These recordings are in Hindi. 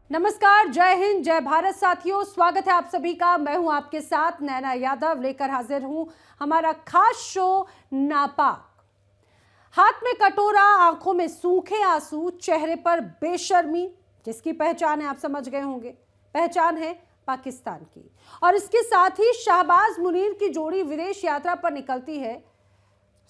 नमस्कार, जय हिंद, जय भारत साथियों। स्वागत है आप सभी का। मैं हूं आपके साथ नैना यादव, लेकर हाजिर हूं हमारा खास शो नापाक। हाथ में कटोरा, आंखों में सूखे आंसू, चेहरे पर बेशर्मी। जिसकी पहचान है आप समझ गए होंगे, पहचान है पाकिस्तान की। और इसके साथ ही शहबाज मुनीर की जोड़ी विदेश यात्रा पर निकलती है,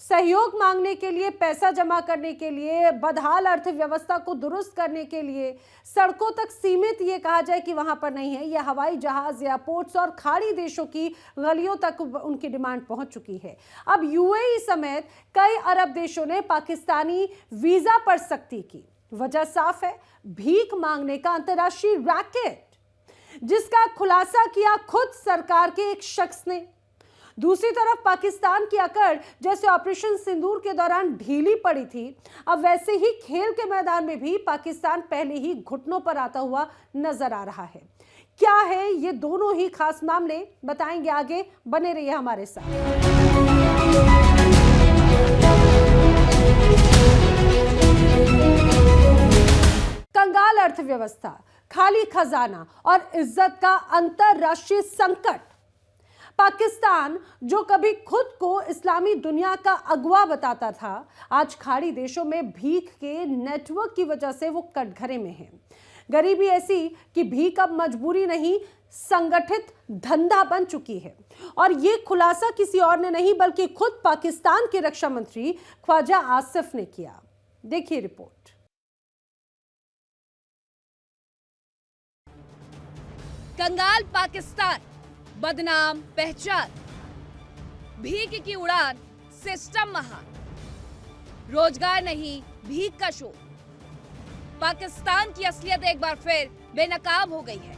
सहयोग मांगने के लिए, पैसा जमा करने के लिए, बदहाल अर्थव्यवस्था को दुरुस्त करने के लिए। सड़कों तक सीमित ये कहा जाए कि वहां पर नहीं है, यह हवाई जहाज, एयरपोर्ट्स और खाड़ी देशों की गलियों तक उनकी डिमांड पहुंच चुकी है। अब यूएई समेत कई अरब देशों ने पाकिस्तानी वीजा पर सख्ती की। वजह साफ है, भीख मांगने का अंतर्राष्ट्रीय रैकेट, जिसका खुलासा किया खुद सरकार के एक शख्स ने। दूसरी तरफ पाकिस्तान की अकड़ जैसे ऑपरेशन सिंदूर के दौरान ढीली पड़ी थी, अब वैसे ही खेल के मैदान में भी पाकिस्तान पहले ही घुटनों पर आता हुआ नजर आ रहा है। क्या है ये दोनों ही खास मामले, बताएंगे आगे, बने रहिए हमारे साथ। कंगाल अर्थव्यवस्था, खाली खजाना और इज्जत का अंतरराष्ट्रीय संकट। पाकिस्तान, जो कभी खुद को इस्लामी दुनिया का अगवा बताता था, आज खाड़ी देशों में भीख के नेटवर्क की वजह से वो कटघरे में है। गरीबी ऐसी कि भीख अब मजबूरी नहीं, संगठित धंधा बन चुकी है। और ये खुलासा किसी और ने नहीं बल्कि खुद पाकिस्तान के रक्षा मंत्री ख्वाजा आसिफ ने किया। देखिए रिपोर्ट। कंगाल पाकिस्तान, बदनाम पहचान, भीख की उड़ान, सिस्टम महान, रोजगार नहीं भीख का शो। पाकिस्तान की असलियत एक बार फिर बेनकाब हो गई है।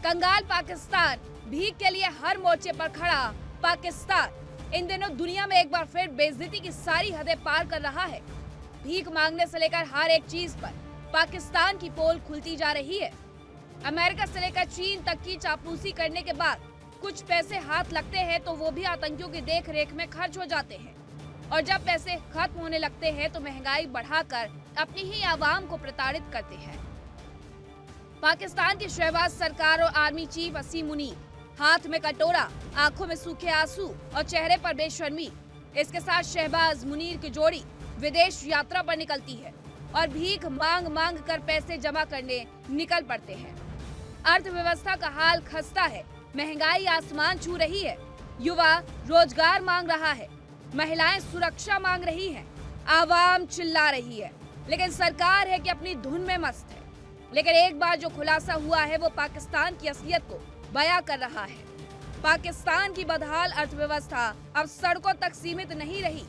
कंगाल पाकिस्तान, भीख के लिए हर मोर्चे पर खड़ा पाकिस्तान इन दिनों दुनिया में एक बार फिर बेइज्जती की सारी हदें पार कर रहा है। भीख मांगने से लेकर हर एक चीज पर पाकिस्तान की पोल खुलती जा रही है। अमेरिका से लेकर चीन तक की चापलूसी करने के बाद कुछ पैसे हाथ लगते हैं तो वो भी आतंकियों की देख रेख में खर्च हो जाते हैं, और जब पैसे खत्म होने लगते हैं तो महंगाई बढ़ाकर अपनी ही आवाम को प्रताड़ित करते हैं। पाकिस्तान की शहबाज सरकार और आर्मी चीफ असीम मुनीर, हाथ में कटोरा, आंखों में सूखे आंसू और चेहरे पर बेशर्मी। इसके साथ शहबाज मुनीर की जोड़ी विदेश यात्रा पर निकलती है और भीख मांग मांग कर पैसे जमा करने निकल पड़ते हैं। अर्थव्यवस्था का हाल खस्ता है, महंगाई आसमान छू रही है, युवा रोजगार मांग रहा है, महिलाएं सुरक्षा मांग रही हैं, आवाम चिल्ला रही है, लेकिन सरकार है कि अपनी धुन में मस्त है। लेकिन एक बार जो खुलासा हुआ है वो पाकिस्तान की असलियत को बयां कर रहा है। पाकिस्तान की बदहाल अर्थव्यवस्था अब सड़कों तक सीमित नहीं रही।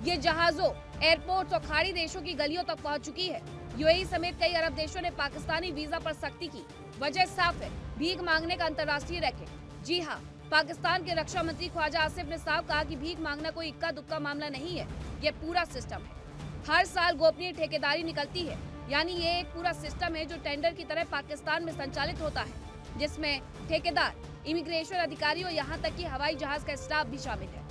ये जहाजों, एयरपोर्ट्स और खाड़ी देशों की गलियों तक पहुंच चुकी है। यूएई समेत कई अरब देशों ने पाकिस्तानी वीजा पर सख्ती की। वजह साफ है, भीख मांगने का अंतर्राष्ट्रीय रैकेट। जी हाँ, पाकिस्तान के रक्षा मंत्री ख्वाजा आसिफ ने साफ कहा कि भीख मांगना कोई इक्का दुक्का मामला नहीं है, ये पूरा सिस्टम है। हर साल गोपनीय ठेकेदारी निकलती है, यानी ये एक पूरा सिस्टम है जो टेंडर की तरह पाकिस्तान में संचालित होता है, जिसमें ठेकेदार, इमिग्रेशन अधिकारी और यहाँ तक कि हवाई जहाज का स्टाफ भी शामिल है।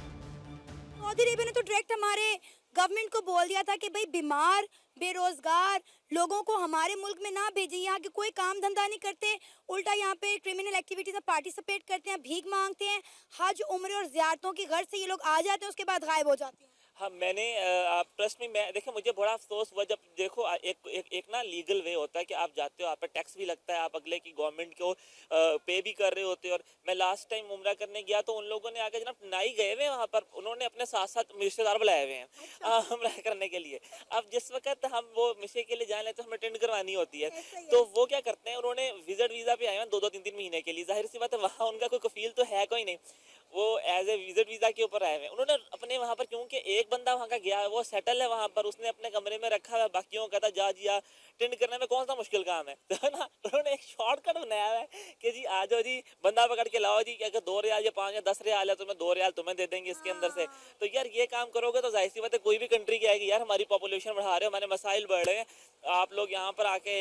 सऊदी अरेबिया ने तो डायरेक्ट हमारे गवर्नमेंट को बोल दिया था कि भाई बीमार, बेरोजगार लोगों को हमारे मुल्क में ना भेजें। यहाँ के कोई काम धंधा नहीं करते, उल्टा यहाँ पे क्रिमिनल एक्टिविटीज में पार्टिसिपेट करते हैं, भीख मांगते हैं। हज, उम्र और ज़ियारतों की गर्ज से ये लोग आ जाते हैं, उसके बाद गायब हो जाते हैं। हाँ, मैंने आप ट्रस्ट में, मैं देखिए मुझे बड़ा अफसोस हुआ जब देखो एक ना लीगल वे होता है कि आप जाते हो, आप पे टैक्स भी लगता है, आप अगले की गवर्नमेंट को पे भी कर रहे होते हो। और मैं लास्ट टाइम उम्रा करने गया तो उन लोगों ने आके जनाब नाई गए हुए वहाँ पर, उन्होंने अपने साथ साथ रिश्तेदार बुलाए हुए हैं उम्रा करने के लिए। अब जिस वक्त हम वो मिशे के लिए जाए तो हमें अटेंड करवानी होती है, तो वो क्या करते हैं, उन्होंने विजिट वीज़ा पे आए हैं 2-2, 3-3 महीने के लिए। जाहिर सी बात है वहाँ उनका कोई कफील तो है कोई नहीं, वो एज ए विजिट वीज़ा के ऊपर आए हुए हैं। उन्होंने अपने वहाँ पर, क्योंकि एक बंदा वहाँ का गया, वो सेटल है वहाँ पर, उसने अपने कमरे में रखा है, बाकियों का था जा जिया टेंड करने में कौन सा मुश्किल काम है, तो ना उन्होंने एक शॉर्टकट बनाया है कि जी आ जाओ जी, बंदा पकड़ के लाओ जी, अगर 2 रियाल या 5 या 10 रियाल है तो मैं 2 रियाल तुम्हें दे देंगे इसके अंदर से। तो यार ये काम करोगे तो जाहिर सी बात है कोई भी कंट्री की आएगी, यार हमारी पॉपुलेशन बढ़ा रहे हो, हमारे मसाइल बढ़ रहे हैं, आप लोग यहाँ पर आके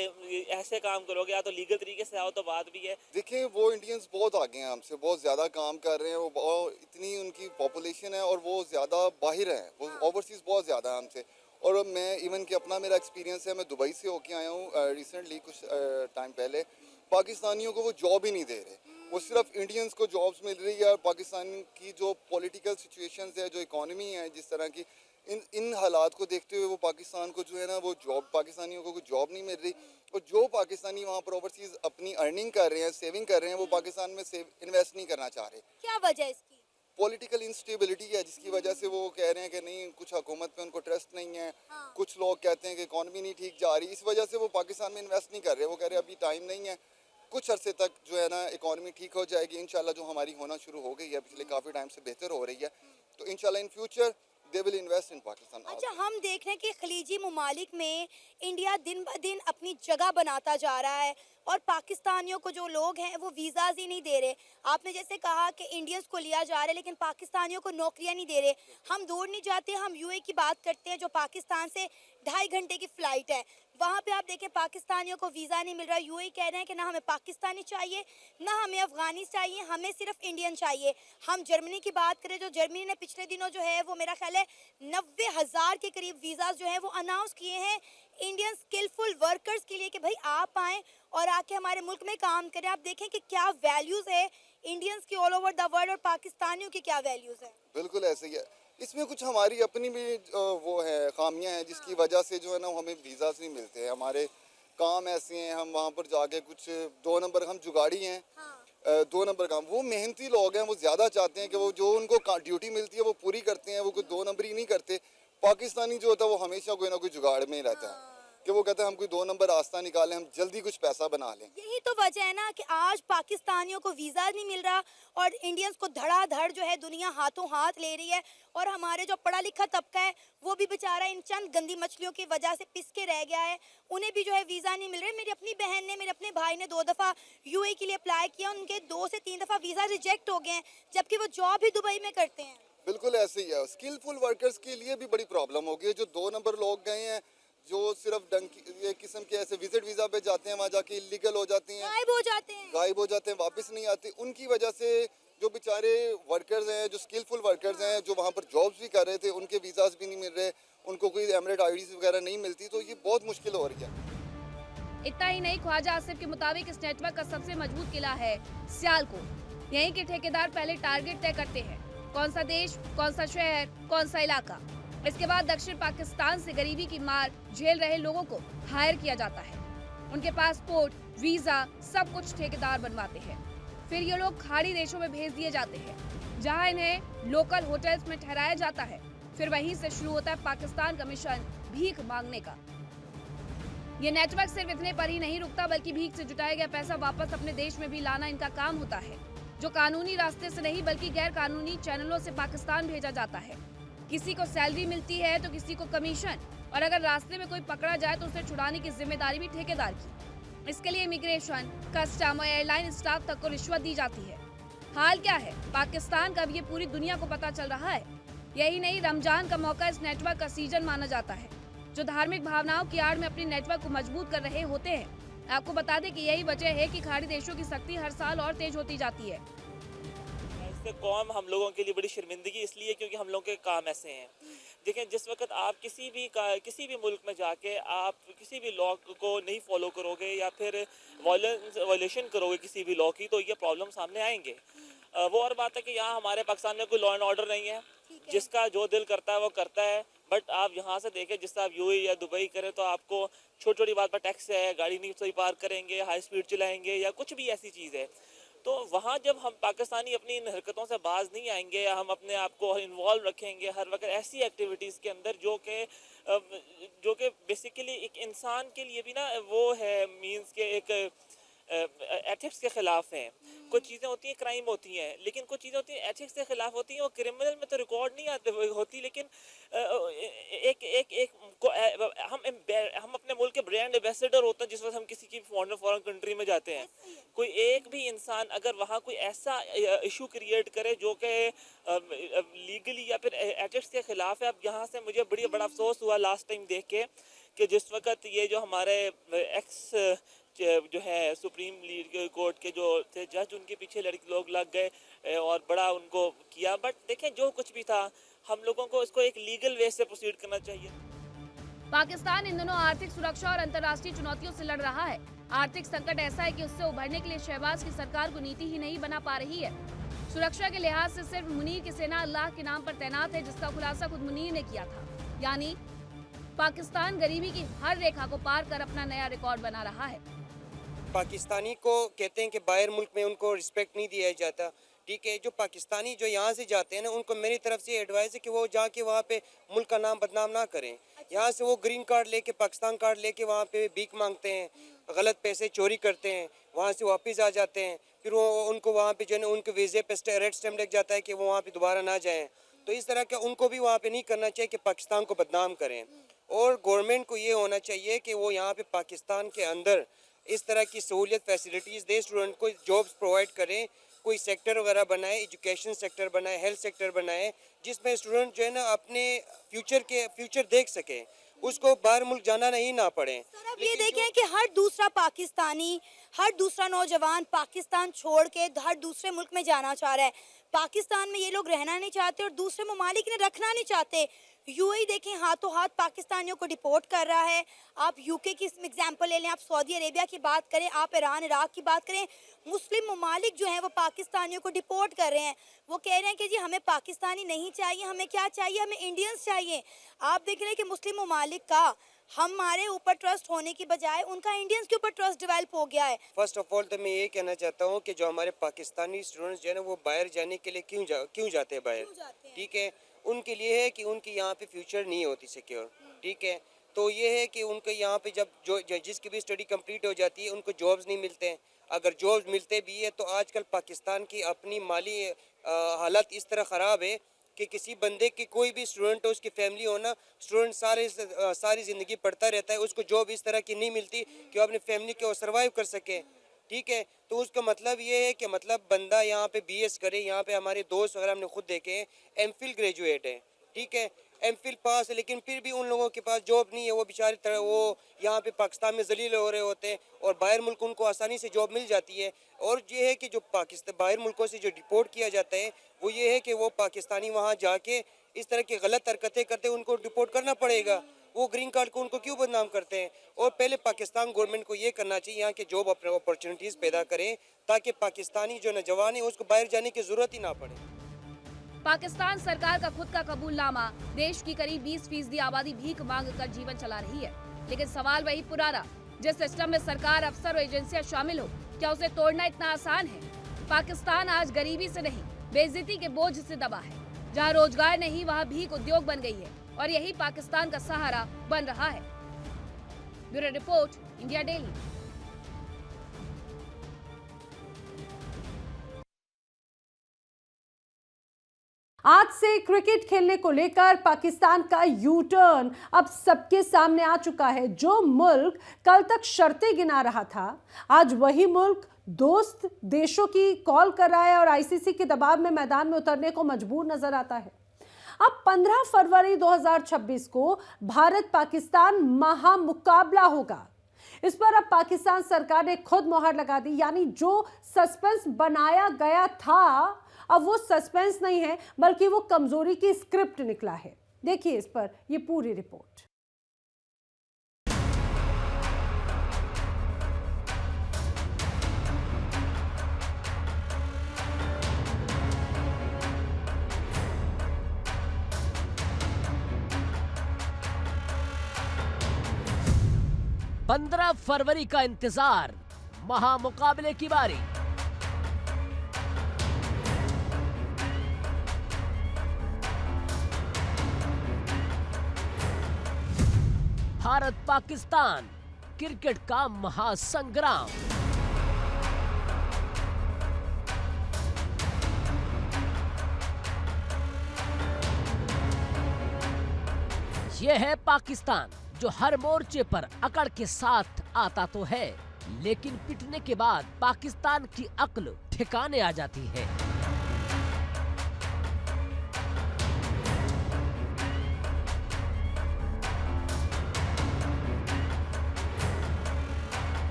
ऐसे काम करोगे, या तो लीगल तरीके से आओ तो बात भी है। देखिए वो इंडियंस बहुत आगे हैं हमसे, बहुत ज़्यादा काम कर रहे हैं, वो इतनी उनकी पॉपुलेशन है और वो ज़्यादा बाहर हैं, वो ओवरसीज़ बहुत ज़्यादा है हमसे, और मैं इवन कि अपना मेरा एक्सपीरियंस है, मैं दुबई से होके आया हूँ रिसेंटली कुछ टाइम पहले। पाकिस्तानियों को वो जॉब ही नहीं दे रहे, वो सिर्फ इंडियंस को जॉब्स मिल रही है। और पाकिस्तान की जो पॉलिटिकल सिचुएशंस है, जो इकॉनमी है जिस तरह की, इन हालात को देखते हुए वो पाकिस्तान को जो है ना, वो जॉब, पाकिस्तानियों को कोई जॉब नहीं मिल रही। और जो पाकिस्तानी वहाँ पर ओवरसीज अपनी अर्निंग कर रहे हैं, सेविंग कर रहे हैं, वो पाकिस्तान में इन्वेस्ट नहीं करना चाह रहे। क्या वजह है इसकी? पॉलिटिकल इंस्टेबिलिटी है, जिसकी वजह से वो कह रहे हैं कि नहीं, कुछ हुकूमत पे उनको ट्रस्ट नहीं है। कुछ लोग कहते हैं कि इकॉनमी नहीं ठीक जा रही, इस वजह से वो पाकिस्तान में इन्वेस्ट नहीं कर रहे। वो कह रहे हैं अभी टाइम नहीं है, कुछ अरसे तक जो है ना इकॉनमी ठीक हो जाएगी इंशाल्लाह। जो हमारी होना शुरू हो गई है पिछले काफ़ी टाइम से बेहतर हो रही है, तो इंशाल्लाह in future they will invest in Pakistan. अच्छा, हम देख रहे हैं कि खलीजी ममालिक में इंडिया दिन ब दिन अपनी जगह बनाता जा रहा है और पाकिस्तानियों को जो लोग हैं वो वीज़ाज ही नहीं दे रहे। आपने जैसे कहा कि इंडियंस को लिया जा रहा है लेकिन पाकिस्तानियों को नौकरियां नहीं दे रहे। हम दूर नहीं जाते, हम यूए की बात करते हैं जो पाकिस्तान से 2.5 घंटे की फ़्लाइट है। वहाँ पे आप देखें पाकिस्तानियों को वीज़ा नहीं मिल रहा। यूए कह रहे हैं कि ना हमें पाकिस्तानी चाहिए, ना हमें अफ़गानी चाहिए, हमें सिर्फ इंडियन चाहिए। हम जर्मनी की बात करें, जो जर्मनी ने पिछले दिनों जो है वो मेरा ख्याल है 90,000 के करीब वीज़ा जो है वो अनाउंस किए हैं इंडियन स्किलफुल वर्कर्स के लिए कि भाई आप आएँ और आके हमारे मुल्क में काम करें। आप देखें कि क्या वैल्यूज़ है इंडियंस की ऑल ओवर द वर्ल्ड और पाकिस्तानियों की क्या वैल्यूज़ है। बिल्कुल ऐसे ही है। इसमें कुछ हमारी अपनी भी वो है, खामियां हैं, जिसकी वजह से जो है ना हमें वीज़ा नहीं मिलते हैं। हमारे काम ऐसे हैं, हम वहाँ पर जाके कुछ 2 नंबर, हम जुगाड़ी हैं, 2 नंबर काम। वो मेहनती लोग हैं, वो ज़्यादा चाहते हैं कि वो जो उनको ड्यूटी मिलती है वो पूरी करते हैं, वो कोई 2 नंबर ही नहीं करते। पाकिस्तानी जो होता है वो हमेशा कोई ना कोई जुगाड़ में ही रहता है कि वो कहते हैं हम कोई 2 नंबर रास्ता निकालें, हम जल्दी कुछ पैसा बना लें। यही तो वजह है ना कि आज पाकिस्तानियों को वीज़ा नहीं मिल रहा और इंडियंस को धड़ाधड़ जो है दुनिया हाथों हाथ ले रही है। और हमारे जो पढ़ा लिखा तबका है वो भी बेचारा इन चंद गंदी मछलियों की वजह से पिस के रह गया है। उन्हें भी जो है वीज़ा नहीं मिल रहे। मेरी अपनी बहन ने, मेरे अपने भाई ने 2 दफ़ा यूए के लिए अप्लाई किया, उनके 2 से 3 दफ़ा वीज़ा रिजेक्ट हो गए हैं, जबकि वो जॉब ही दुबई में करते हैं। बिल्कुल ऐसे ही है। स्किलफुल वर्कर्स के लिए भी बड़ी प्रॉब्लम हो गई है। जो 2 नंबर लोग गए हैं, जो सिर्फ ये किस्म के ऐसे विजिट वीज़ा पे जाते हैं, वहाँ जाके इलीगल हो जाती हैं, गायब हो जाते हैं, वापस नहीं आते। उनकी वजह से जो बेचारे वर्कर्स हैं, जो स्किलफुल वर्कर्स हैं, जो वहाँ पर जॉब्स भी कर रहे थे, उनके वीज़ाज भी नहीं मिल रहे, उनको कोई एमरेट आईडीज़ वगैरह नहीं मिलती, तो ये बहुत मुश्किल हो रही है। इतना ही नहीं, ख्वाजा आसिफ के मुताबिक इस नेटवर्क का सबसे मजबूत किला है सियालकोट। यहीं के ठेकेदार पहले टारगेट तय करते हैं, कौन सा देश, कौन सा शहर, कौन सा इलाका। इसके बाद दक्षिण पाकिस्तान से गरीबी की मार झेल रहे लोगों को हायर किया जाता है। उनके पासपोर्ट, वीजा सब कुछ ठेकेदार बनवाते हैं। फिर ये लोग खाड़ी देशों में भेज दिए जाते हैं, जहां इन्हें लोकल होटल्स में ठहराया जाता है। फिर वहीं से शुरू होता है पाकिस्तान का मिशन भीख मांगने का। ये नेटवर्क सिर्फ इतने पर ही नहीं रुकता, बल्कि भीख से जुटाया गया पैसा वापस अपने देश में भी लाना इनका काम होता है, जो कानूनी रास्ते से नहीं बल्कि गैर कानूनी चैनलों से पाकिस्तान भेजा जाता है। किसी को सैलरी मिलती है तो किसी को कमीशन, और अगर रास्ते में कोई पकड़ा जाए तो उसे छुड़ाने की जिम्मेदारी भी ठेकेदार की। इसके लिए इमिग्रेशन, कस्टम और एयरलाइन स्टाफ तक को रिश्वत दी जाती है। हाल क्या है पाकिस्तान का, अब ये पूरी दुनिया को पता चल रहा है। यही नहीं, रमजान का मौका इस नेटवर्क का सीजन माना जाता है, जो धार्मिक भावनाओं की आड़ में अपने नेटवर्क को मजबूत कर रहे होते हैं। आपको बता दें कि यही वजह है कि खाड़ी देशों की सख्ती हर साल और तेज होती जाती है। इससे कौम हम लोगों के लिए बड़ी शर्मिंदगी इसलिए क्योंकि हम लोगों के काम ऐसे हैं। देखिए, जिस वक्त आप किसी भी मुल्क में जाके आप किसी भी लॉ को नहीं फॉलो करोगे या फिर वायलेशन करोगे किसी भी लॉ की, तो ये प्रॉब्लम सामने आएंगे। वो और बात है कि यहाँ हमारे पाकिस्तान में कोई लॉ एंड ऑर्डर नहीं है, जिसका जो दिल करता है वो करता है। बट आप यहाँ से देखें, जिस आप यूए या दुबई करें तो आपको छोटी छोटी बात पर टैक्स है, गाड़ी नहीं सही पार करेंगे, हाई स्पीड चलाएंगे या कुछ भी ऐसी चीज़ है। तो वहाँ जब हम पाकिस्तानी अपनी इन हरकतों से बाज नहीं आएंगे या हम अपने आप को इन्वॉल्व रखेंगे हर वक्त ऐसी एक्टिविटीज़ के अंदर जो कि बेसिकली एक इंसान के लिए भी ना वो है मींस के एक एथिक्स के ख़िलाफ़ हैं। कुछ चीज़ें होती हैं क्राइम होती हैं, लेकिन कुछ चीज़ें होती हैं एथिक्स के ख़िलाफ़ होती हैं। वो क्रिमिनल में तो रिकॉर्ड नहीं आते होती, लेकिन हम अपने मुल्क के ब्रांड एम्बेसडर होते हैं जिस वक्त हम किसी की फॉरेन कंट्री में जाते हैं। कोई एक भी इंसान अगर वहाँ कोई ऐसा इशू क्रिएट करे जो कि लीगली या फिर एथिक्स के ख़िलाफ़ है। अब यहाँ से मुझे बड़ा अफसोस हुआ लास्ट टाइम देख के कि जिस वक्त ये जो हमारे एक्स जो है सुप्रीम कोर्ट के जो थे जज, उनके पीछे लड़के लोग लग गए और बड़ा उनको किया। बट देखें, जो कुछ भी था हम लोगों को इसको एक लीगल वे से प्रोसीड करना चाहिए। पाकिस्तान इन दिनों आर्थिक सुरक्षा और अंतर्राष्ट्रीय चुनौतियों से लड़ रहा है। आर्थिक संकट ऐसा है कि उससे उभरने के लिए शहबाज की सरकार को नीति ही नहीं बना पा रही है। सुरक्षा के लिहाज से सिर्फ मुनीर की सेना अल्लाह के नाम पर तैनात है, जिसका खुलासा खुद मुनीर ने किया था। यानी पाकिस्तान गरीबी की हर रेखा को पार कर अपना नया रिकॉर्ड बना रहा है। पाकिस्तानी को कहते हैं कि बाहर मुल्क में उनको रिस्पेक्ट नहीं दिया जाता। ठीक है, जो पाकिस्तानी जो यहाँ से जाते हैं ना, उनको मेरी तरफ से एडवाइस है कि वो जाके वहाँ पे मुल्क का नाम बदनाम ना करें। यहाँ से वो ग्रीन कार्ड लेके, पाकिस्तान कार्ड लेके वहाँ पे भीख मांगते हैं, गलत पैसे चोरी करते हैं, वहाँ से वापस आ जाते हैं। फिर वो उनको वहाँ पे जो है उनके वीज़े पे रेड स्टैम्प लग जाता है कि वो वहाँ पे दोबारा ना जाएं। तो इस तरह का उनको भी वहाँ पे नहीं करना चाहिए कि पाकिस्तान को बदनाम करें। और गवर्नमेंट को ये होना चाहिए कि वो यहाँ पे पाकिस्तान के अंदर इस तरह की सहूलियत फैसिलिटीज़ दे, स्टूडेंट को जॉब्स प्रोवाइड करें, कोई सेक्टर वगैरह बनाए, एजुकेशन सेक्टर बनाए, हेल्थ सेक्टर बनाए, जिसमें स्टूडेंट जो है ना अपने फ्यूचर देख सके, उसको बाहर मुल्क जाना नहीं ना पड़े। सर अब ये देखें कि हर दूसरा पाकिस्तानी, हर दूसरा नौजवान पाकिस्तान छोड़ के हर दूसरे मुल्क में जाना चाह रहा है। पाकिस्तान में ये लोग रहना नहीं चाहते और दूसरे ममालिक ने रखना नहीं चाहते। यूएई देखें हाथों हाथ पाकिस्तानियों को डिपोर्ट कर रहा है। आप यूके की एग्जांपल ले लें, आप सऊदी अरेबिया की बात करें, आप ईरान इराक की बात करें, मुस्लिम ममालिक जो हैं वो पाकिस्तानियों को डिपोर्ट कर रहे हैं। वो कह रहे हैं कि जी हमें पाकिस्तानी नहीं चाहिए, हमें क्या चाहिए, हमें इंडियंस चाहिए। आप देख रहे हैं कि मुस्लिम ममालिक का हमारे ऊपर ट्रस्ट होने की बजाय उनका इंडियंस के ऊपर ट्रस्ट डेवलप हो गया है। फर्स्ट ऑफ ऑल तो मैं ये कहना चाहता हूँ कि जो हमारे पाकिस्तानी स्टूडेंट्स जो है ना वो बाहर जाने के लिए क्यों जाते हैं बाहर, ठीक है, उनके लिए है कि उनकी यहाँ पे फ्यूचर नहीं होती सिक्योर। ठीक है, तो ये है कि उनके यहाँ पे जब जिसकी भी स्टडी कंप्लीट हो जाती है उनको जॉब्स नहीं मिलते हैं। अगर जॉब्स मिलते भी है तो आजकल पाकिस्तान की अपनी माली हालत इस तरह ख़राब है कि किसी बंदे की कोई भी स्टूडेंट हो, उसकी फैमिली हो ना, स्टूडेंट सारी ज़िंदगी पढ़ता रहता है, उसको जॉब इस तरह की नहीं मिलती कि वो अपनी फैमिली को सर्वाइव कर सके। ठीक है, तो उसका मतलब ये है कि मतलब बंदा यहाँ पे बीएस करे। यहाँ पे हमारे दोस्त वगैरह हमने खुद देखे हैं, एमफिल ग्रेजुएट है, ठीक है, एमफिल पास है, लेकिन फिर भी उन लोगों के पास जॉब नहीं है। वो बेचारे तरह वो यहाँ पे पाकिस्तान में जलील हो रहे होते हैं और बाहर मुल्क उनको आसानी से जॉब मिल जाती है। और ये है कि जो पाकिस्तान बाहर मुल्कों से जो डिपोर्ट किया जाता है वो ये है कि वो पाकिस्तानी वहाँ जाके इस तरह की गलत हरकतें करते हैं, उनको डिपोर्ट करना पड़ेगा। वो ग्रीन कार्ड को उनको क्यों बदनाम करते हैं? और पहले पाकिस्तान गवर्नमेंट को ये करना चाहिए यहाँ के जॉब अपॉर्चुनिटीज़ पैदा करें ताकि पाकिस्तानी जो नौजवान है उसको बाहर जाने की ज़रूरत ही ना पड़े। पाकिस्तान सरकार का खुद का कबूलनामा देश की करीब 20% आबादी भीख मांग कर जीवन चला रही है। लेकिन सवाल वही पुराना, जिस सिस्टम में सरकार, अफसर और एजेंसियां शामिल हो, क्या उसे तोड़ना इतना आसान है? पाकिस्तान आज गरीबी से नहीं, बेइज्जती के बोझ से दबा है। जहां रोजगार नहीं वहां भीख उद्योग बन गई है और यही पाकिस्तान का सहारा बन रहा है। Bureau report, India daily. आज से क्रिकेट खेलने को लेकर पाकिस्तान का यू टर्न अब सबके सामने आ चुका है। जो मुल्क कल तक शर्तें गिना रहा था, आज वही मुल्क दोस्त देशों की कॉल कर रहा है और आईसीसी के दबाव में मैदान में उतरने को मजबूर नजर आता है। अब 15 फरवरी 2026 को भारत पाकिस्तान महामुकाबला होगा। इस पर अब पाकिस्तान सरकार ने खुद मोहर लगा दी, यानी जो सस्पेंस बनाया गया था अब वो सस्पेंस नहीं है बल्कि वो कमजोरी की स्क्रिप्ट निकला है। देखिए इस पर ये पूरी रिपोर्ट। पंद्रह फरवरी का इंतजार, महामुकाबले की बारी। भारत पाकिस्तान क्रिकेट का महासंग्राम। यह है पाकिस्तान जो हर मोर्चे पर अकड़ के साथ आता तो है, लेकिन पिटने के बाद पाकिस्तान की अक्ल ठिकाने आ जाती है।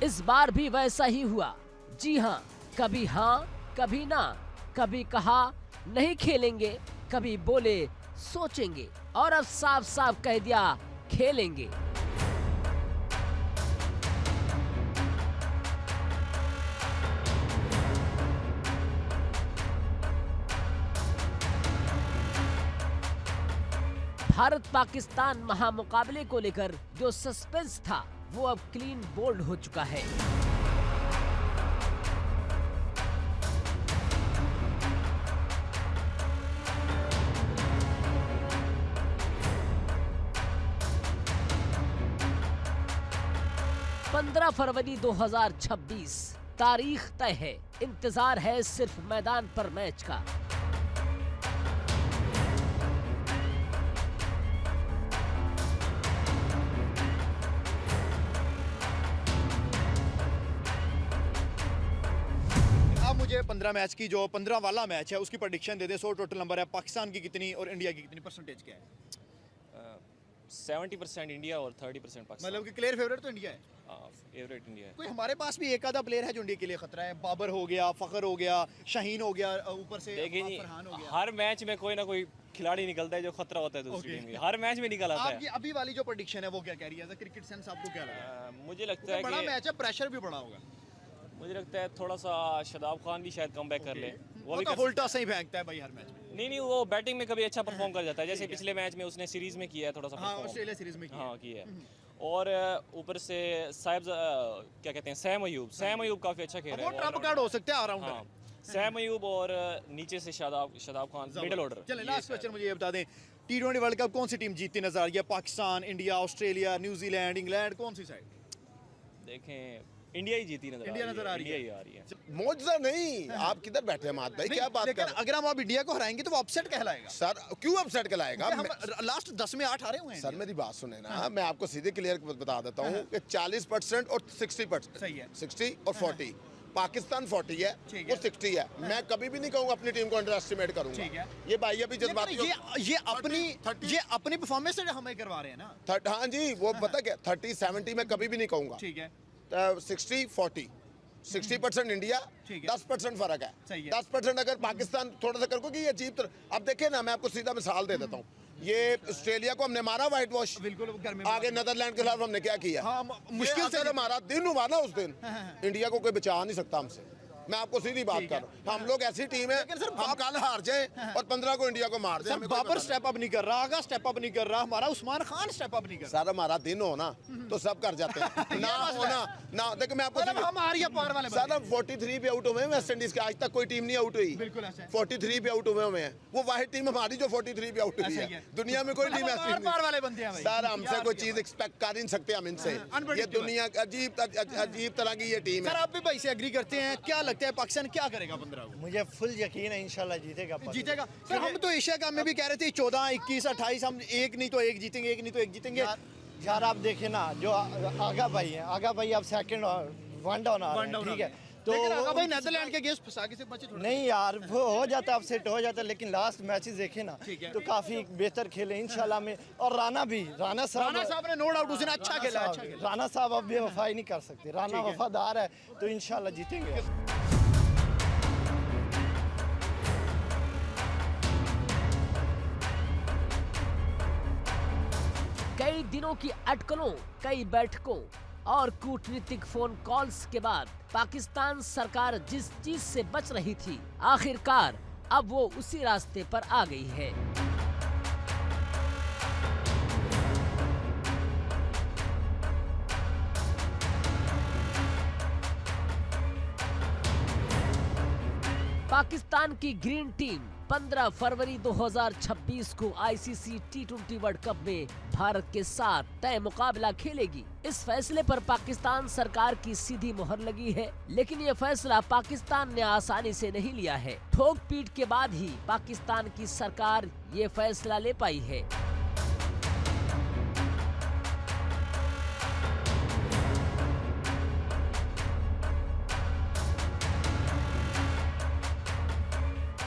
इस बार भी वैसा ही हुआ। जी हाँ, कभी ना, कभी कहा नहीं खेलेंगे, कभी बोले सोचेंगे, और अब साफ साफ कह दिया खेलेंगे। भारत पाकिस्तान महामुकाबले को लेकर जो सस्पेंस था वो अब क्लीन बोल्ड हो चुका है। पंद्रह फरवरी 2026 तारीख तय है, इंतजार है सिर्फ मैदान पर मैच का। आप मुझे 15 मैच की जो 15 वाला मैच है उसकी प्रेडिक्शन दे दे। 100 टोटल नंबर है, पाकिस्तान की कितनी और इंडिया की कितनी परसेंटेज क्या है? 70% इंडिया और 30% पाकिस्तान। मतलब कि क्लियर फेवरेट तो इंडिया है। फेवरेट इंडिया है। कोई हमारे पास भी एक आधा प्लेयर है जो इंडिया के लिए खतरा है। बाबर हो गया, फखर हो गया, शाहीन हो गया, ऊपर से देखिए जी, फरहान हो गया। हर मैच में कोई ना कोई खिलाड़ी निकलता है जो खतरा होता है दूसरी टीम में। हर मैच में निकल आता आपकी है। अभी वाली जो प्रेडिक्शन है वो क्या कह रही है? क्रिकेट सेंस आपको क्या लग रहा है? मुझे लगता है बड़ा कि मैच है, प्रेशर भी बड़ा होगा। मुझे लगता है थोड़ा सा शादाब खान भी शायद कम बैक कर ले। वो भी तो कर उल्टा सही फेंकता है भाई हर मैच में। नहीं, वो बैटिंग में कभी अच्छा परफॉर्म कर जाता है। जैसे पिछले मैच में उसने सीरीज में किया है थोड़ा सा हाँ, perform। ऑस्ट्रेलिया सीरीज में किया। हाँ किया है। और ऊपर से साहिब क्या कहते हैं, सैम अयूब काफी अच्छा खेल रहा वो है। ट्रम्प कार्ड हो सकते हैं ऑलराउंडर। हाँ, सैम अयूब और नीचे से शादाब खान मिडिल ऑर्डर। चले लास्ट क्वेश्चन मुझे ये बता दें, T20 वर्ल्ड कप कौन सी टीम जीतती नजर आ रही है? Pakistan, India, Australia, New Zealand, England, कौन सी साइड? देखें इंडिया ही जीती नजर इंडिया नजर आ रही है। इंडिया ही आ रही है। मौजूदा नहीं, आप किधर बैठे हैं मात भाई, क्या बात लेकिन कर रहे हैं? अगर हम अब इंडिया को हराएंगे तो वो अपसेट कहलाएगा। सर क्यों अपसेट कहलाएगा? हम लास्ट 10 में 8 हारे हुए हैं। सर मेरी बात सुने ना, मैं आपको सीधे क्लियर बता देता हूँ कि 40% और 60%। सही है। 60 और 40। पाकिस्तान 40 है, ठीक वो है। 60 है। मैं कभी भी नहीं कहूँगा अपनी टीम को अंडर एस्टिमेट करूंगा। ठीक है। ये भाई अभी जज्बाती ये अपनी परफॉर्मेंस से हमें करवा रहे हैं ना। हाँ जी, वो पता क्या 30-70 में कभी भी नहीं कहूँगा। ठीक है। 60-40 60% इंडिया, ठीक है। 10% फर्क है। सही है। 10% अगर पाकिस्तान थोड़ा सा कर ये अजीब अब देखिए ना, मैं आपको सीधा मिसाल दे देता हूँ। ये ऑस्ट्रेलिया को हमने मारा व्हाइट वॉश, बिल्कुल घर में आगे नीदरलैंड के खिलाफ हमने क्या किया? हाँ, मुश्किल से हमारा दिन हुआ ना उस दिन, इंडिया को कोई बचा नहीं सकता हमसे। मैं आपको सीधी बात कर रहा हूँ। हम लोग ऐसी टीम है, हम कल हार जाए और 15 को इंडिया को मार जाए। बाबर स्टेप अप नहीं कर रहा, आगा स्टेप अप नहीं कर रहा, हमारा उस्मान खान स्टेप अप नहीं कर रहा। सर हमारा दिन हो ना तो सब कर जाते हैं, ना होना ना। देखो मैं आपको हम आ रही है पार वाले सर 43 पे आउट हुए हैं वेस्ट इंडीज के, आज तक कोई टीम नहीं आउट हुई। बिल्कुल ऐसा है। 43 पे आउट हुए हैं, वो वाहिद टीम हमारी जो 43 पे आउट हुई है। दुनिया में कोई टीम ऐसी पार वाले बनते हैं नहीं। भाई। सर हमसे कोई चीज एक्सपेक्ट कर ही नहीं सकते हम इनसे। ये दुनिया अजीब तरह की ये टीम सर है। आप भी भाई से एग्री करते हैं? क्या लगता है पाकिस्तान क्या करेगा 15 को? मुझे फुल यकीन है इंशाल्लाह जीतेगा। जीतेगा। सर हम तो एशिया कप में भी कह रहे थे 14, 21, 28 हम एक नहीं तो एक जीतेंगे, एक नहीं तो एक जीतेंगे। यार आप देखें ना, जो आगा भाई है, आगा भाई अब सेकंड वन डाउन आ रहे हैं, ठीक है। तो आगा भाई नीदरलैंड के अगेंस्ट फंसा के से बचे थोड़ा। नहीं यार, वो हो जाता है, अपसेट हो जाता है, लेकिन लास्ट मैचेस देखे ना ठीक है। तो काफी बेहतर खेले इंशाल्लाह में। और राणा साहब ने नो डाउट उसने अच्छा खेला। राणा साहब अब बेवफाई नहीं कर सकते। राणा वफादार है तो इंशाल्लाह जीतेंगे। कई दिनों की अटकलों, कई बैठकों और कूटनीतिक फोन कॉल्स के बाद पाकिस्तान सरकार जिस चीज से बच रही थी, आखिरकार अब वो उसी रास्ते पर आ गई है। पाकिस्तान की ग्रीन टीम 15 फरवरी 2026 को आईसीसी T20 वर्ल्ड कप में भारत के साथ तय मुकाबला खेलेगी। इस फैसले पर पाकिस्तान सरकार की सीधी मुहर लगी है, लेकिन ये फैसला पाकिस्तान ने आसानी से नहीं लिया है। ठोक पीट के बाद ही पाकिस्तान की सरकार ये फैसला ले पाई है।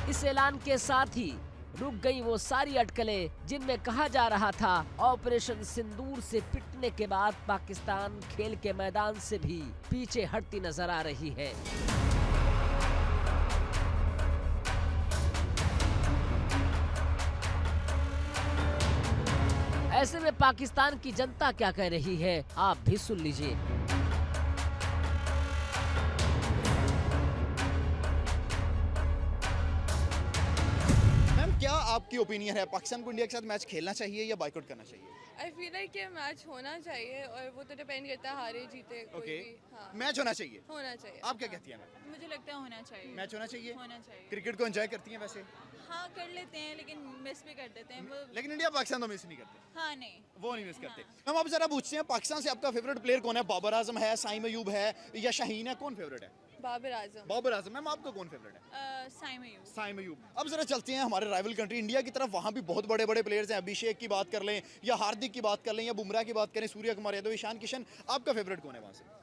इस ऐलान के साथ ही रुक गई वो सारी अटकलें जिनमें कहा जा रहा था ऑपरेशन सिंदूर से पिटने के बाद पाकिस्तान खेल के मैदान से भी पीछे हटती नजर आ रही है। ऐसे में पाकिस्तान की जनता क्या कह रही है, आप भी सुन लीजिए। मैम क्या आपकी ओपिनियन है, पाकिस्तान को इंडिया के साथ मैच खेलना चाहिए या बाइकआउट करना चाहिए? आई फील लाइक कि मैच होना चाहिए और वो तो डिपेंड करता है हारे जीते कोई ओके, भी। हाँ, मैच होना चाहिए। होना चाहिए। आप क्या कहती हैं मैम? मुझे लगता है होना चाहिए। मैच होना चाहिए। होना चाहिए। क्रिकेट को एंजॉय करती हैं वैसे? हाँ कर लेते हैं लेकिन मिस भी कर देते हैं वो। लेकिन इंडिया पाकिस्तान तो मिस नहीं करते। हाँ नहीं वो नहीं मिस करते। मैम आप जरा पूछते हैं, पाकिस्तान से आपका फेवरेट प्लेयर कौन है? बाबर आजम है, साइम अयूब है या शाहीन है, कौन फेवरेट है? बाबर आजम। बाबर आजम। मैम आपका कौन फेवरेट है? साइम अयूब। साइम अयूब। अब जरा चलते हैं हमारे राइवल कंट्री इंडिया की तरफ, वहाँ भी बहुत बड़े बड़े प्लेयर्स हैं। अभिषेक की बात कर लें या हार्दिक की बात कर लें या बुमराह की बात करें, सूर्य कुमार यादव, ईशान किशन, आपका फेवरेट कौन है वहाँ से?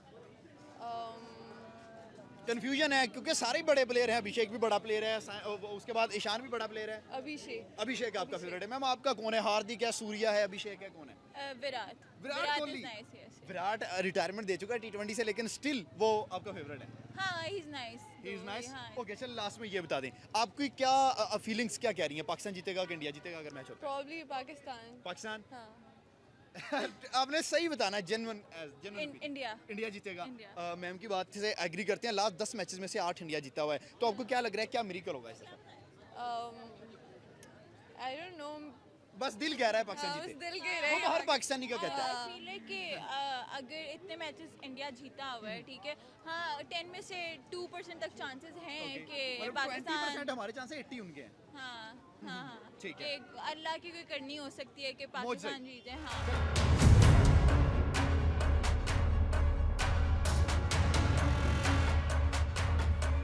कंफ्यूजन है क्योंकि सारे बड़े प्लेयर हैं, अभिषेक भी बड़ा प्लेयर है, उसके बाद ईशान भी बड़ा प्लेयर है। अभिषेक। अभिषेक आपका फेवरेट है। मैम आपका कौन है? हार्दिक है, सूर्या है, अभिषेक है, कौन है? विराट। विराट कोहली। विराट रिटायरमेंट दे चुका है T20 से, लेकिन स्टिल वो आपका फेवरेट है। हाँ he is nice. He is nice. Okay चल लास्ट में ये बता दें, आपकी क्या फीलिंग्स क्या कह रही हैं, पाकिस्तान जीतेगा कि इंडिया जीतेगा अगर मैच होता प्रॉब्ली पाकिस्तान। पाकिस्तान? हाँ। आपने सही बताना है, जेन्युइन इंडिया। इंडिया जीतेगा। इंडिया। मैम की बात से एग्री करते हैं, लास्ट 10 मैचेस में से 8 इंडिया जीता हुआ है, तो आपको क्या लग रहा है क्या मिरेकल होगा इस दफा? I don't know. बस दिल कह रहा है पाकिस्तान हाँ, बस जीते। दिल कह रहा है। वो तो हर पाकिस्तानी का कहता है। आई फील लाइक कि अगर इतने मैचेस इंडिया जीता हुआ है, ठीक है, हाँ 10 में से 2% तक चांसेस हैं कि पाकिस्तान। 20% हमारे चांस है, 80 उनके हैं। हाँ हाँ हाँ ठीक है। कि अल्लाह की कोई करनी हो सकती है कि पाकिस्तान जीते। हाँ।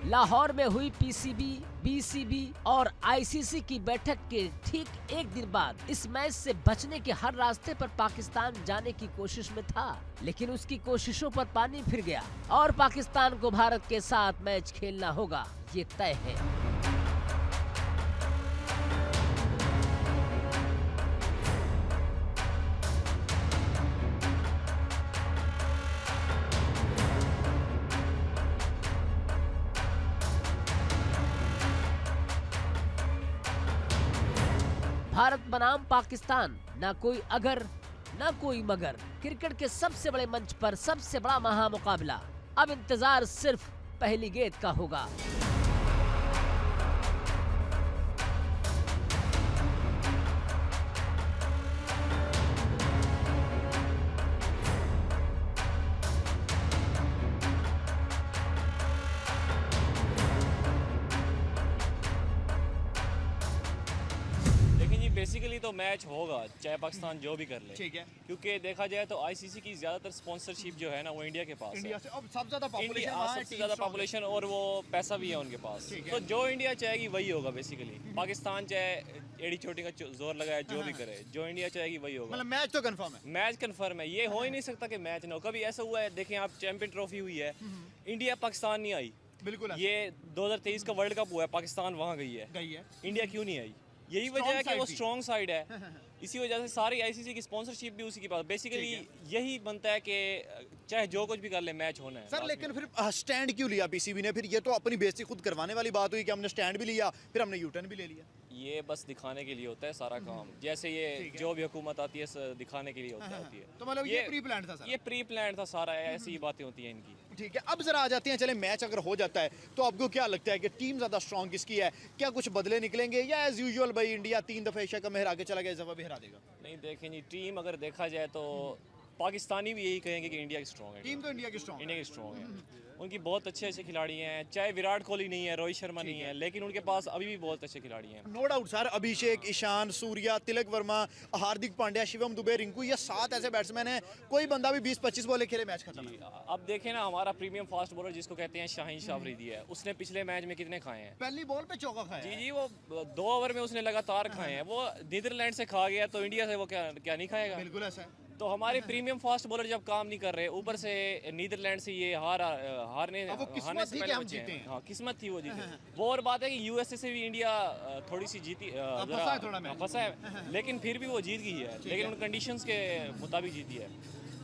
लाहौर में हुई पीसीबी, बीसीबी और आईसीसी की बैठक के ठीक एक दिन बाद इस मैच से बचने के हर रास्ते पर पाकिस्तान जाने की कोशिश में था, लेकिन उसकी कोशिशों पर पानी फिर गया और पाकिस्तान को भारत के साथ मैच खेलना होगा, ये तय है। भारत बनाम पाकिस्तान, ना कोई अगर ना कोई मगर। क्रिकेट के सबसे बड़े मंच पर सबसे बड़ा महामुकाबला। अब इंतजार सिर्फ पहली गेंद का होगा। बेसिकली तो मैच होगा चाहे पाकिस्तान जो भी कर ले, ठीक है, क्योंकि देखा जाए तो आईसीसी की ज्यादातर स्पॉन्सरशिप जो है ना वो इंडिया के पास इंडिया है। से अब सबसे ज्यादा इंडिया पॉपुलेशन, सबसे ज्यादा पॉपुलेशन और वो पैसा भी है उनके पास, तो जो इंडिया चाहेगी वही होगा बेसिकली। पाकिस्तान चाहे एड़ी चोटी का जोर लगाए जो भी करे, जो इंडिया चाहेगी वही होगा। मतलब मैच तो कंफर्म है। मैच कंफर्म है, ये हो ही नहीं सकता कि मैच ना हो। कभी ऐसा हुआ है, देखें आप, चैंपियन ट्रॉफी हुई है, इंडिया पाकिस्तान नहीं आई। बिल्कुल। ये 2023 का वर्ल्ड कप हुआ है, पाकिस्तान वहाँ गई है, इंडिया क्यों नहीं आई? यही वजह है कि वो स्ट्रॉन्ग साइड है। इसी वजह से सारी आईसीसी की स्पॉन्सरशिप भी उसी के पास। बेसिकली यही बनता है कि चाहे जो कुछ भी कर ले मैच होना है सर। लेकिन फिर स्टैंड क्यों लिया पीसीबी ने? फिर ये तो अपनी बेइज्जती खुद करवाने वाली बात हुई कि हमने स्टैंड भी लिया, फिर हमने यूटर्न भी ले लिया। ये बस दिखाने के लिए होता है सारा काम, जैसे ये जो भी हुकूमत आती है दिखाने के लिए होती है। तो मतलब ये प्री प्लान था सारा? ये प्री प्लान था सारा, ऐसी बातें होती हैं इनकी। ठीक है, अब जरा आ जाते हैं, चले मैच अगर हो जाता है तो आपको क्या लगता है कि टीम ज्यादा स्ट्रॉन्ग किसकी है? क्या कुछ बदले निकलेंगे या एज यूजुअल भाई इंडिया 3 दफे एशिया कप में हरा के चला गया, इस दफा भी हरा देगा? नहीं देखें जी, टीम अगर देखा जाए तो पाकिस्तानी भी यही कहेंगे कि इंडिया की स्ट्रॉन्ग है। टीम तो इंडिया की स्ट्रॉन्ग है। उनकी बहुत अच्छे अच्छे खिलाड़ी हैं, चाहे विराट कोहली नहीं है, रोहित शर्मा नहीं है, लेकिन उनके पास अभी भी बहुत अच्छे खिलाड़ी हैं। नो डाउट सर, अभिषेक, ईशान, सूर्या, तिलक वर्मा, हार्दिक पांड्या, शिवम दुबे, रिंकू, ये 7 ऐसे बैट्समैन हैं, कोई बंदा भी 20-25 बॉलें खेले मैच खत्म। अब देखें ना, हमारा प्रीमियम फास्ट बॉलर जिसको कहते हैं शाहीन शाह अफरीदी है, उसने पिछले मैच में कितने खाए हैं? पहली बॉल पे चौका खाया। जी, वो 2 ओवर में उसने लगातार खाए हैं। वो नीदरलैंड से खा गया तो इंडिया से वो क्या नहीं खाएगा? बिल्कुल ऐसा है। तो हमारे प्रीमियम फास्ट बॉलर जब काम नहीं कर रहे, ऊपर से नीदरलैंड से ये हारने से पहले बचे हैं। हाँ, किस्मत थी वो जीते। वो और बात है कि यूएसए से भी इंडिया थोड़ी सी जीती, फंसा है, लेकिन फिर भी वो जीत गई है, लेकिन उन कंडीशंस के मुताबिक जीती है।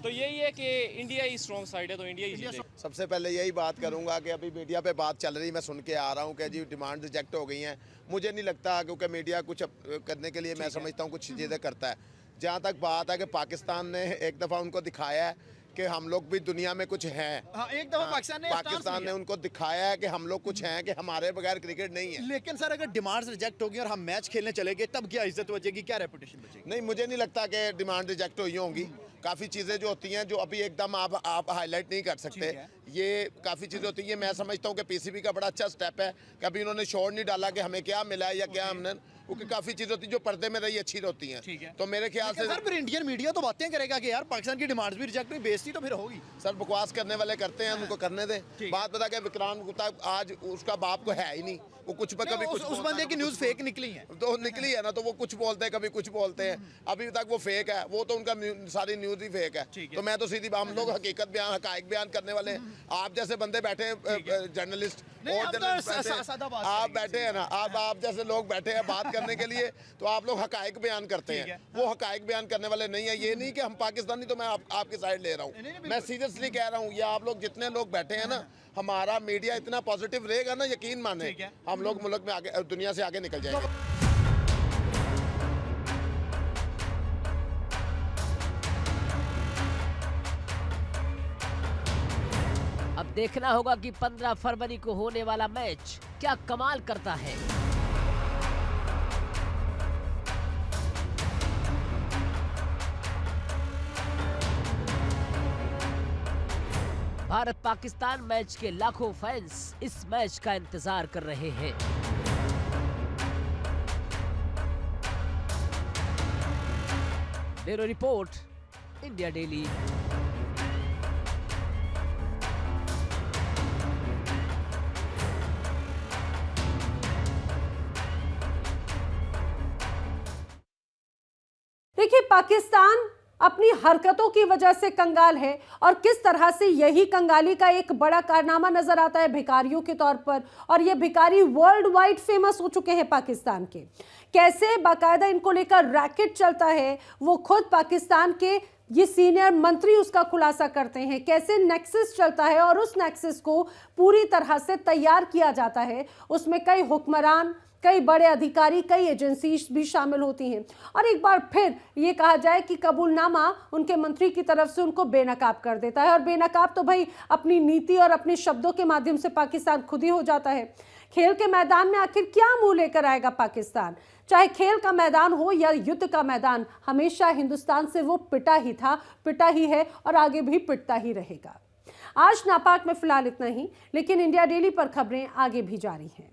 तो यही है कि इंडिया ही स्ट्रॉन्ग साइड है, तो इंडिया ही जीते। सबसे पहले यही बात करूंगा कि अभी मीडिया पे बात चल रही, मैं सुन के आ रहा हूँ कि जी डिमांड रिजेक्ट हो गई हैं। मुझे नहीं लगता, क्योंकि मीडिया कुछ करने के लिए मैं समझता हूँ कुछ चीज़ें करता है। जहाँ तक बात है कि पाकिस्तान ने एक दफ़ा उनको दिखाया है कि हम लोग भी दुनिया में कुछ हैं। हाँ, एक दफा पाकिस्तान ने उनको दिखाया है कि हम लोग कुछ हैं, कि हमारे बगैर क्रिकेट नहीं है। लेकिन सर अगर डिमांड्स रिजेक्ट होगी और हम मैच खेलने चले गए तब क्या इज्जत बचेगी, क्या रेपुटेशन बचेगी? नहीं, मुझे नहीं लगता कि डिमांड रिजेक्ट हुई होंगी। काफ़ी चीज़ें जो होती हैं जो अभी एकदम आप हाईलाइट नहीं कर सकते, ये काफ़ी चीज़ें होती हैं। मैं समझता हूँ कि पीसीबी का बड़ा अच्छा स्टेप है, कभी उन्होंने शोर नहीं डाला कि हमें क्या मिला है या क्या हमने, क्योंकि काफ़ी चीज़ें होती हैं जो पर्दे में रही अच्छी होती हैं। तो मेरे ख्याल से सर फिर इंडियन मीडिया तो बातें करेगा कि यार पाकिस्तान की डिमांड्स भी रिजेक्ट हुई, बेइज्जती तो फिर होगी। सर बकवास करने वाले करते हैं, उनको करने दें। बात बता के विक्रांत गुप्ता आज उसका बाप को है ही नहीं, वो कुछ पर कभी कुछ उस बंदे की न्यूज़ फेक निकली है, तो निकली है ना, तो वो कुछ बोलते हैं कभी कुछ बोलते हैं, अभी तक वो फेक है, वो तो उनका सारी न्यूज़ ही फेक है। तो मैं तो सीधी हम लोग हकीकत बयान हकायक बयान करने वाले हैं। आप जैसे बंदे बैठे हैं जर्नलिस्ट और आप बैठे हैं ना, आप जैसे लोग बैठे हैं बात करने के लिए, तो आप लोग हकायक बयान करते हैं, वो हकायक बयान करने वाले नहीं है। ये नहीं कि हम पाकिस्तानी तो मैं आपकी साइड ले रहा हूँ, मैं सीरियसली कह रहा हूँ। ये आप लोग जितने लोग बैठे हैं ना, हमारा मीडिया इतना पॉजिटिव रहेगा ना, यकीन माने हम लोग मुल्क में आगे, दुनिया से आगे निकल जाएंगे। अब देखना होगा कि 15 फरवरी को होने वाला मैच क्या कमाल करता है। भारत पाकिस्तान मैच के लाखों फैंस इस मैच का इंतजार कर रहे हैं। Bureau report, India daily. देखिए, पाकिस्तान अपनी हरकतों की वजह से कंगाल है और किस तरह से यही कंगाली का एक बड़ा कारनामा नजर आता है भिखारियों के तौर पर। और ये भिखारी वर्ल्ड वाइड फेमस हो चुके हैं पाकिस्तान के। कैसे बाकायदा इनको लेकर रैकेट चलता है, वो खुद पाकिस्तान के ये सीनियर मंत्री उसका खुलासा करते हैं। कैसे नेक्सस चलता है और उस नेक्सस को पूरी तरह से तैयार किया जाता है, उसमें कई हुक्मरान, कई बड़े अधिकारी, कई एजेंसी भी शामिल होती हैं। और एक बार फिर ये कहा जाए कि कबूलनामा उनके मंत्री की तरफ से उनको बेनकाब कर देता है। और बेनकाब तो भाई अपनी नीति और अपने शब्दों के माध्यम से पाकिस्तान खुद ही हो जाता है। खेल के मैदान में आखिर क्या मुंह लेकर आएगा पाकिस्तान? चाहे खेल का मैदान हो या युद्ध का मैदान, हमेशा हिंदुस्तान से वो पिटा ही था, पिटा ही है और आगे भी पिटता ही रहेगा। आज नापाक में फिलहाल इतना ही, लेकिन इंडिया डेली पर खबरें आगे भी जारी हैं।